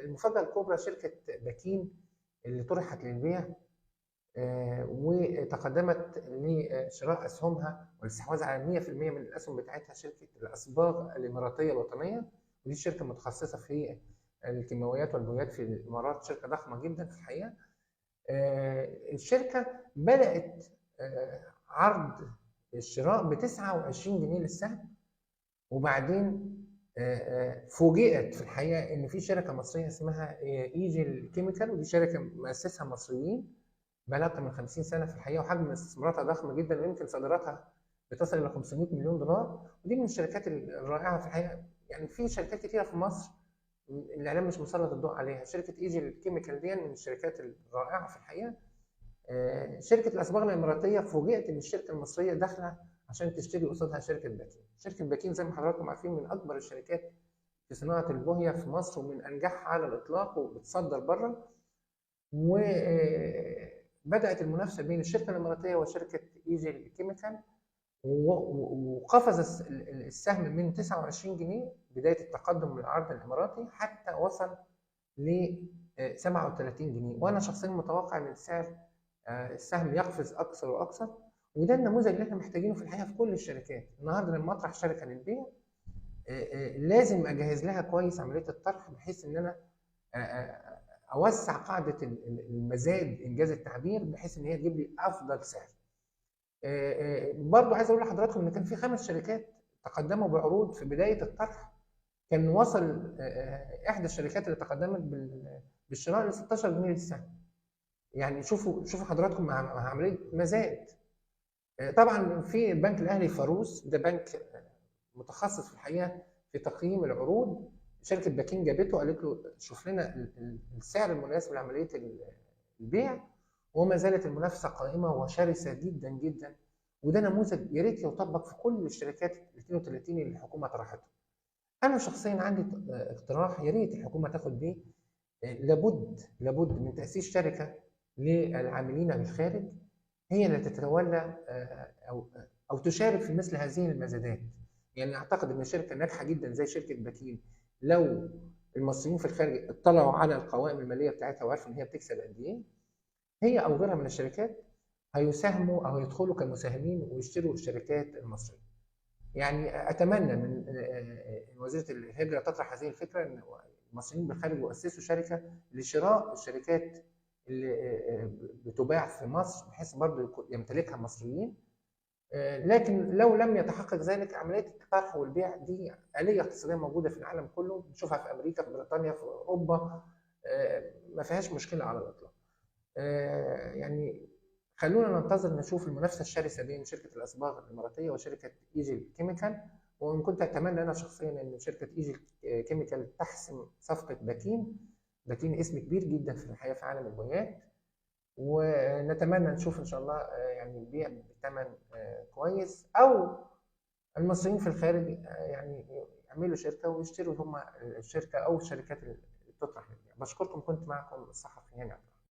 المفاجاه الكبرى شركه بكين اللي طرحت للبيع، وتقدمت لشراء اسهمها والاستحواذ على 100% من الاسهم بتاعتها شركه الاصباغ الاماراتيه الوطنيه. ودي شركه متخصصه في الكيماويات والبويات في الامارات، شركه ضخمه جدا في الحقيقه. الشركه بدات عرض الشراء ب 29 جنيه للسهم، وبعدين فوجئت في الحقيقه ان في شركه مصريه اسمها ايجل كيميكال، ودي شركه مؤسسها مصريين بقى لها اكثر من 50 سنه في الحقيقه، وحجم استثماراتها ضخم جدا، ويمكن صادراتها بتصل الى 500 مليون دولار. ودي من الشركات الرائعه في الحقيقه. يعني في شركات كثيره في مصر الاعلام مش مسلط الضوء عليها. شركه ايجل كيميكال دي من الشركات الرائعه في الحقيقه. شركه الاصباغ الاماراتيه فوجئت ان الشركه المصريه داخله عشان تشتري قصادها شركه بكين. شركه بكين زي ما حضراتكم عارفين من اكبر الشركات في صناعه البوهيه في مصر، ومن انجحها على الاطلاق، وبتصدر بره. وبدات المنافسه بين الشركه الاماراتيه وشركه ايجل كيميكال، وقفز السهم من 29 جنيه بدايه التقدم من العرض الاماراتي حتى وصل ل 37 جنيه. وانا شخصيا متوقع ان سعر السهم يقفز اكثر واكثر. وده النموذج اللي احنا محتاجينه في الحقيقه في كل الشركات. النهارده لما اطرح شركه للبيع لازم اجهز لها كويس عمليه الطرح، بحيث ان انا اوسع قاعده المزاد انجاز التعبير، بحيث ان هي تجيب لي افضل سعر. برضو عايز اقول لحضراتكم ان كان في 5 شركات تقدموا بعروض في بدايه الطرح. كان وصل احدى الشركات اللي تقدمت بالشراء ل 16 جنيه للسهم. يعني شوفوا حضراتكم مع عمليه مزاد. طبعا في البنك الاهلي فاروس، ده بنك متخصص في الحقيقه في تقييم العروض. شركه بكين جابته وقالت له شوف لنا السعر المناسب لعمليه البيع، وما زالت المنافسه قائمه وشرسه جدا جدا. وده نموذج يا ريت يطبق في كل الشركات ال 32 اللي الحكومه طرحتها. انا شخصيا عندي اقتراح يا ريت الحكومه تاخد بيه. لابد من تاسيس شركه للعاملين بالخارج هي اللي تتولى او تشارك في مثل هذه المزادات. يعني اعتقد ان شركه ناجحه جدا زي شركه بكين، لو المصريين في الخارج اطلعوا على القوائم الماليه بتاعتها وعرفوا ان هي بتكسب قد ايه، هي او غيرها من الشركات هيساهموا او يدخلوا كمساهمين ويشتروا الشركات المصريه. يعني اتمنى من وزيره الهجره تطرح هذه الفكره، ان المصريين بالخارج يؤسسوا شركه لشراء الشركات اللي بتباع في مصر، بحيث برضه يمتلكها مصريين. لكن لو لم يتحقق ذلك، عمليه الطرح والبيع دي آلية اقتصاديه موجوده في العالم كله، بنشوفها في امريكا، في بريطانيا، في اوروبا، ما فيهاش مشكله على الاطلاق. يعني خلونا ننتظر نشوف المنافسه الشرسه بين شركه الاصباغ الاماراتيه وشركه ايجل كيميكال. وان كنت اتمنى انا شخصيا ان شركه ايجل كيميكال تحسم صفقه بكين. بكين اسم كبير جدا في الحقيقه في عالم البويات، ونتمنى نشوف ان شاء الله يعني البيع بثمن كويس، او المصريين في الخارج يعني يعملوا شركه ويشتروا هم الشركه او الشركات اللي بتطرح للبيع. بشكركم، كنت معكم الصحفي هاني.